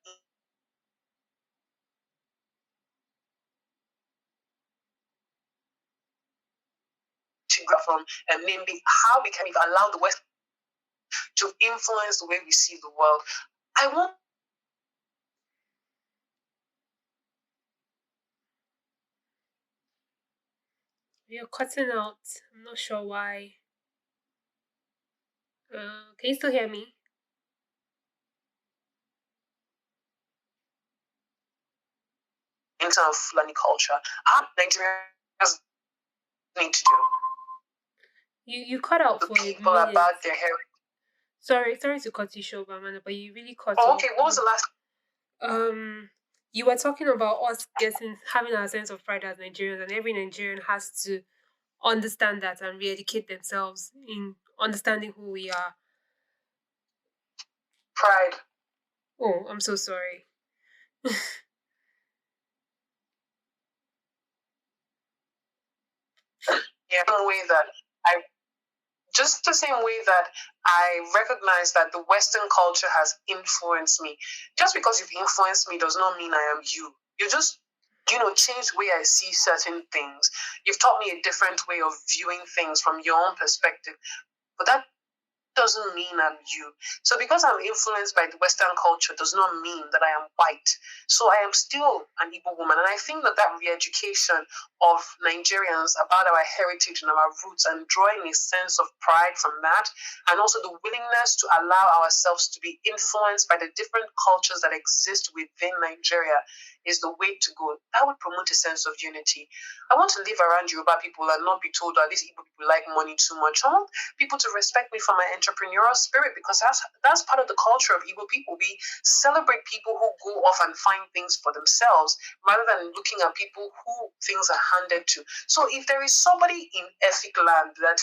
from namely how we can allow the West to influence the way we see the world. I want. You're cutting out. I'm not sure why. Can you still hear me? In terms of Fulani culture, how Nigerians need to do. You cut out The for a people minute. about their heritage. Sorry to cut you short, Amanda, but you really cut Oh, off. okay. What was the last? You were talking about us having our sense of pride as Nigerians, and every Nigerian has to understand that and re-educate themselves in understanding who we are. Pride. Oh, I'm so sorry. Yeah, the way that I just the same way that I recognize that the Western culture has influenced me. Just because you've influenced me does not mean I am you. You just, change the way I see certain things. You've taught me a different way of viewing things from your own perspective. But that doesn't mean I'm you. So because I'm influenced by the Western culture does not mean that I am white. So I am still an Igbo woman. And I think that that re-education of Nigerians about our heritage and our roots and drawing a sense of pride from that, and also the willingness to allow ourselves to be influenced by the different cultures that exist within Nigeria is the way to go. That would promote a sense of unity. I want to live around Yoruba people and not be told that these Igbo people like money too much. I want people to respect me for my entrepreneurial spirit because that's part of the culture of Igbo people. We celebrate people who go off and find things for themselves rather than looking at people who things are handed to. So if there is somebody in Efik land that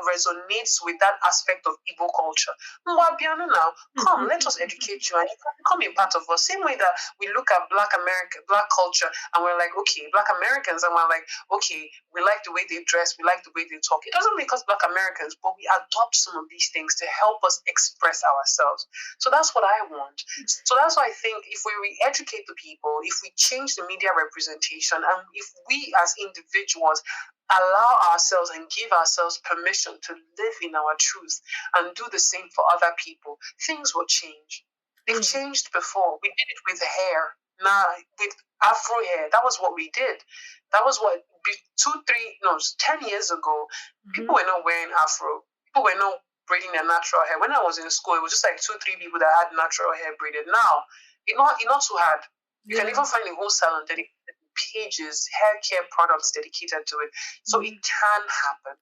resonates with that aspect of Igbo culture, Mwabiano now, come, let us educate you and you can become a part of us. Same way that we look at Black culture and we're like, okay, Black Americans, and we're like, okay, we like the way they dress, we like the way they talk. It doesn't make us Black Americans, but we adopt some of these things to help us express ourselves. So that's what I want. So that's why I think if we re-educate the people, if we change the media representation, and if we as individuals allow ourselves and give ourselves permission to live in our truth and do the same for other people, things will change. They've changed before. We did it with hair. Now, with Afro hair, that was what we did. That was what 10 years ago, people were not wearing Afro. People were not braiding their natural hair. When I was in school, it was just like 2-3 people that had natural hair braided. Now, it's not too hard. You can even find a whole salon dedicated pages, hair care products dedicated to it. So it can happen.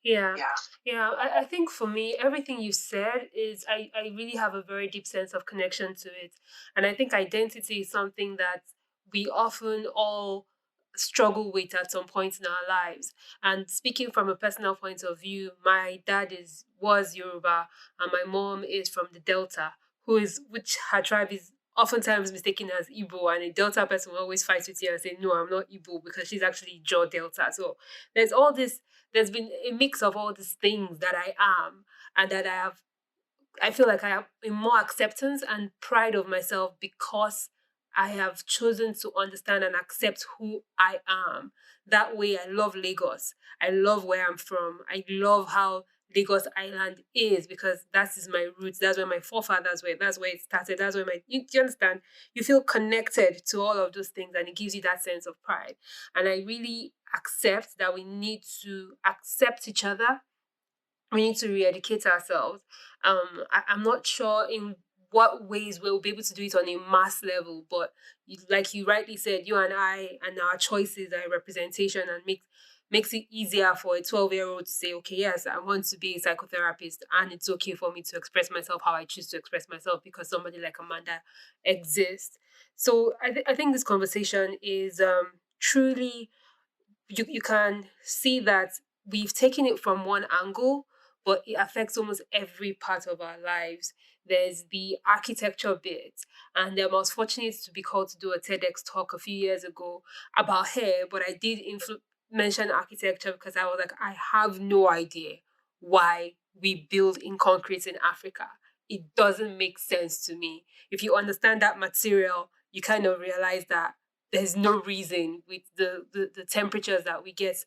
I think for me, everything you said is I really have a very deep sense of connection to it. And I think identity is something that we often all struggle with at some point in our lives. And speaking from a personal point of view, my dad was Yoruba and my mom is from the Delta, which her tribe is oftentimes mistaken as Igbo, and a Delta person will always fight with you and say, no, I'm not Igbo because she's actually Jaw Delta. So there's all this there's been a mix of all these things that I am and that I feel like I have a more acceptance and pride of myself because I have chosen to understand and accept who I am. That way, I love Lagos. I love where I'm from. I love how Lagos Island is because that is my roots. That's where my forefathers were. That's where it started. That's where do you understand? You feel connected to all of those things and it gives you that sense of pride. And I really accept that we need to accept each other. We need to re-educate ourselves. I'm not sure in what ways we'll be able to do it on a mass level, but like you rightly said, you and I and our choices are a representation and makes it easier for a 12-year-old to say, okay, yes, I want to be a psychotherapist and it's okay for me to express myself how I choose to express myself because somebody like Amanda exists. So I think this conversation is truly you can see that we've taken it from one angle, but it affects almost every part of our lives. There's the architecture bit, and I was fortunate to be called to do a TEDx talk a few years ago about hair, but I did mention architecture because I was like, I have no idea why we build in concrete in Africa. It doesn't make sense to me. If you understand that material, you kind of realize that there's no reason with the temperatures that we get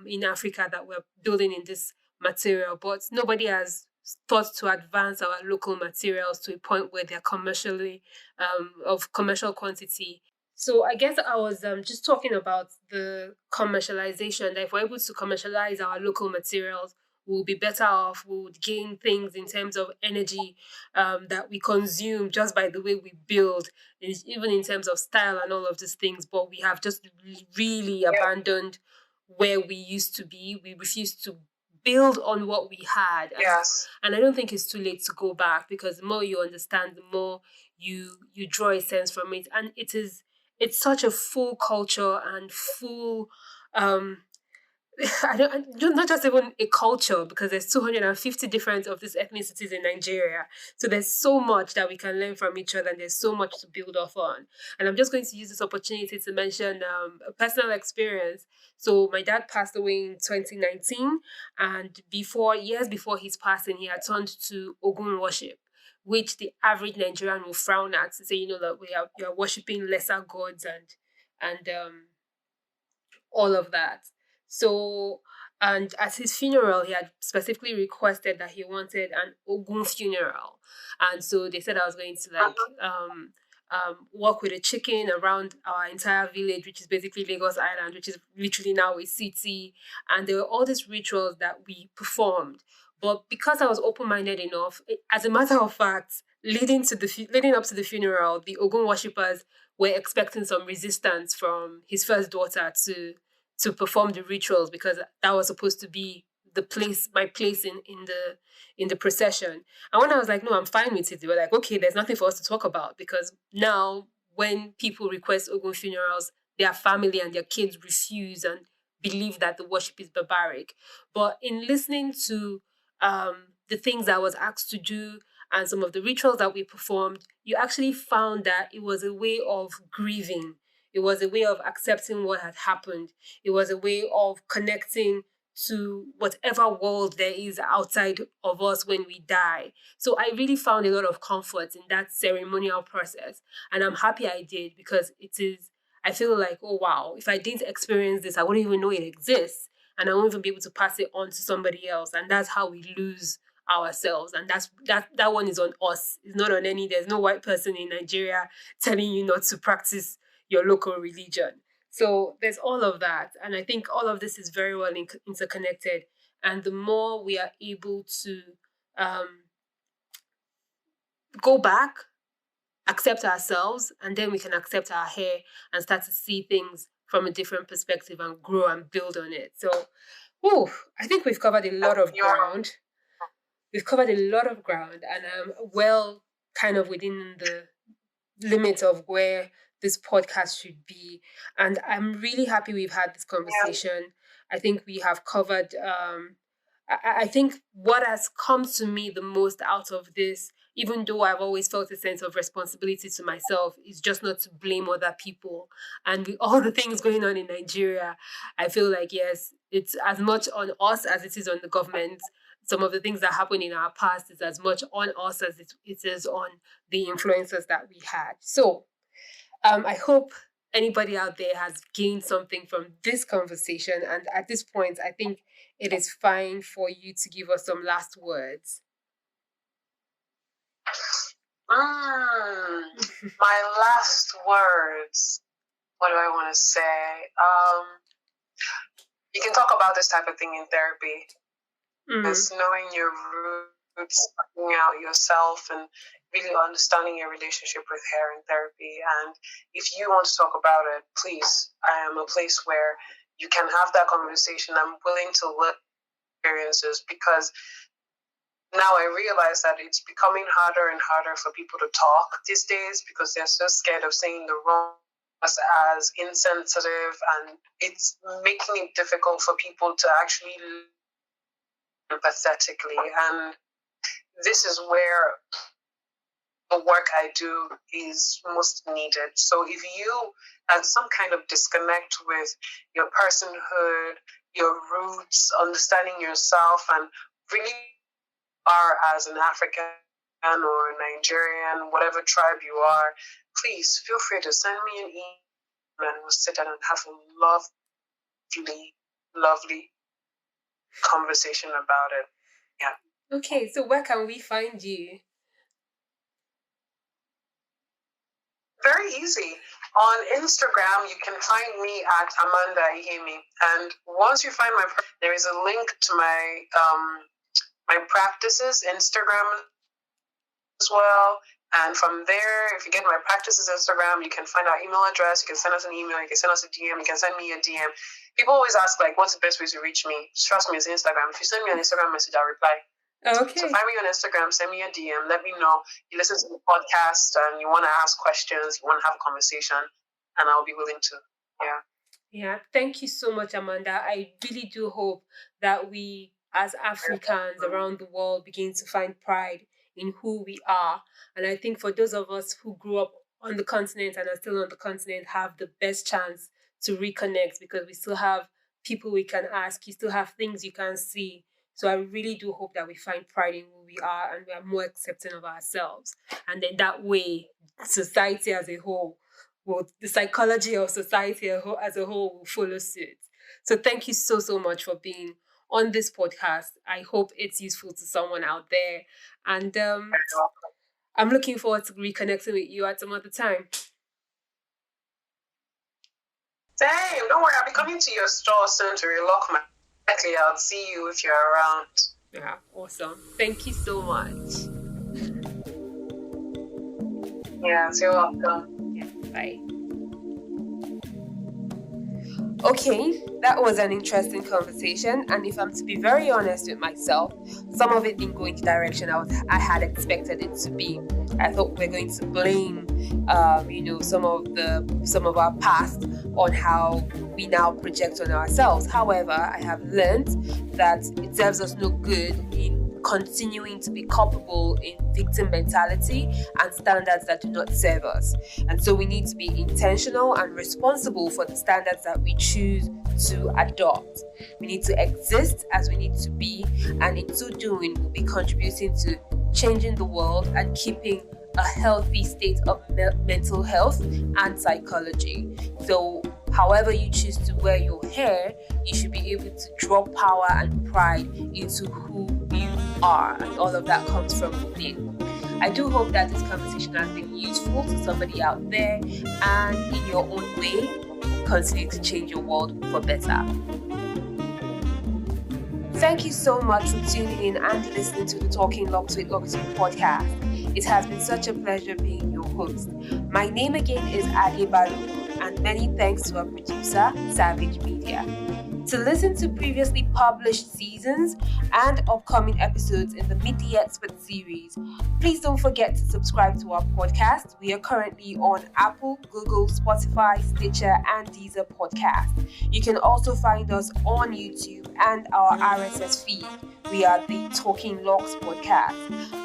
in Africa that we're building in this material. But nobody has thought to advance our local materials to a point where they're commercially of commercial quantity. So I guess I was just talking about the commercialization. That if we're able to commercialize our local materials, we'll be better off. We would gain things in terms of energy that we consume just by the way we build, even in terms of style and all of these things. But we have just really abandoned where we used to be. We refuse to build on what we had. Yes. And I don't think it's too late to go back because the more you understand, the more you draw a sense from it. And it's such a full culture and full not just even a culture because there's 250 different of these ethnicities in Nigeria. So there's so much that we can learn from each other and there's so much to build off on. And I'm just going to use this opportunity to mention a personal experience. So my dad passed away in 2019 and years before his passing, he had turned to Ogun worship, which the average Nigerian will frown at to say, that you're worshipping lesser gods and all of that. So And at his funeral, he had specifically requested that he wanted an Ogun funeral. And so they said I was going to walk with a chicken around our entire village, which is basically Lagos Island, which is literally now a city. And there were all these rituals that we performed. But because I was open-minded enough, as a matter of fact, leading up to the funeral, the Ogun worshippers were expecting some resistance from his first daughter to perform the rituals, because that was supposed to be my place in the procession. And when I was like, no, I'm fine with it, they were like, okay, there's nothing for us to talk about, because now when people request Ogun funerals, their family and their kids refuse and believe that the worship is barbaric. But in listening to the things I was asked to do and some of the rituals that we performed, you actually found that it was a way of grieving. It was a way of accepting what had happened. It was a way of connecting to whatever world there is outside of us when we die. So I really found a lot of comfort in that ceremonial process. And I'm happy I did, because I feel like, oh wow, if I didn't experience this, I wouldn't even know it exists. And I won't even be able to pass it on to somebody else. And that's how we lose ourselves. And that one is on us. It's not on there's no white person in Nigeria telling you not to practice your local religion. So there's all of that. And I think all of this is very well interconnected. And the more we are able to um, go back, accept ourselves, and then we can accept our hair and start to see things from a different perspective and grow and build on it. So, I think we've covered a lot of ground. We've covered a lot of ground, and well kind of within the limits of where this podcast should be. And I'm really happy we've had this conversation. I think we have covered, I think what has come to me the most out of this, even though I've always felt a sense of responsibility to myself, is just not to blame other people. And with all the things going on in Nigeria, I feel like, yes, it's as much on us as it is on the government. Some of the things that happened in our past is as much on us as it is on the influences that we had. So I hope anybody out there has gained something from this conversation. And at this point, I think it is fine for you to give us some last words. My last words. What do I want to say? You can talk about this type of thing in therapy. It's knowing your roots, finding out yourself, and really understanding your relationship with hair in therapy. And if you want to talk about it, please, I am a place where you can have that conversation. I'm willing to learn experiences, because now I realize that it's becoming harder and harder for people to talk these days, because they're so scared of saying the wrong as insensitive, and it's making it difficult for people to actually empathetically. And this is where the work I do is most needed. So if you have some kind of disconnect with your personhood, your roots, understanding yourself, and really are as an African or Nigerian, whatever tribe you are, please feel free to send me an email, and we'll sit down and have a lovely conversation about it. Yeah. Okay, so where can we find you? Very easy. On Instagram, you can find me at Amanda Iheme. And once you find there is a link to my my practices Instagram as well. And from there, if you get my practices Instagram, you can find our email address. You can send us an email. You can send us a DM. You can send me a DM. People always ask, like, what's the best way to reach me? Trust me, it's Instagram. If you send me an Instagram message, I'll reply. Okay. So find me on Instagram, send me a DM, let me know you listen to the podcast and you want to ask questions, you want to have a conversation, and I'll be willing to. Yeah. Yeah. Thank you so much, Amanda. I really do hope that we, as Africans around the world, begin to find pride in who we are. And I think for those of us who grew up on the continent and are still on the continent, have the best chance to reconnect, because we still have people we can ask, you still have things you can see. So I really do hope that we find pride in who we are and we are more accepting of ourselves. And then that way, society as a whole, the psychology of society as a whole will follow suit. So thank you so much for being on this podcast. I hope it's useful to someone out there. And I'm looking forward to reconnecting with you at some other time. Same. Don't worry, I'll be coming to your store soon to relock my. I'll see you if you're around. Yeah, awesome. Thank you so much. Yeah, you're welcome. Yeah, bye. Okay, that was an interesting conversation, and if I'm to be very honest with myself, some of it didn't go in the direction I had expected it to be. I thought we're going to blame, some of our past on how we now project on ourselves. However, I have learned that it serves us no good in continuing to be culpable in victim mentality and standards that do not serve us. And so we need to be intentional and responsible for the standards that we choose to adopt. We need to exist as we need to be, and in so doing, we'll be contributing to changing the world and keeping a healthy state of mental health and psychology. So however you choose to wear your hair, you should be able to draw power and pride into who you are, and all of that comes from within. I do hope that this conversation has been useful to somebody out there, and in your own way, continue to change your world for better. Thank you so much for tuning in and listening to the Talking Locs with Locitude podcast. It has been such a pleasure being your host. My name again is Ade Balogun, and many thanks to our producer, Savage Media. To listen to previously published seasons and upcoming episodes in the Meet the Expert series, please don't forget to subscribe to our podcast. We are currently on Apple, Google, Spotify, Stitcher, and Deezer podcast. You can also find us on YouTube and our RSS feed. We are the Talking Locs podcast.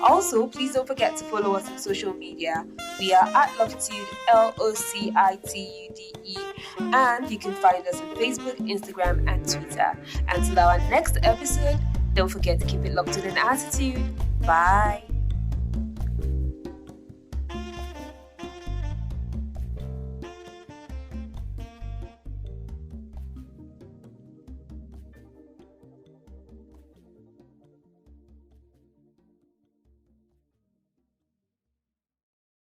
Also, please don't forget to follow us on social media. We are at Locitude, LOCITUDE, and you can find us on Facebook, Instagram, and Twitter. Until our next episode, don't forget to keep it locked in an attitude. Bye.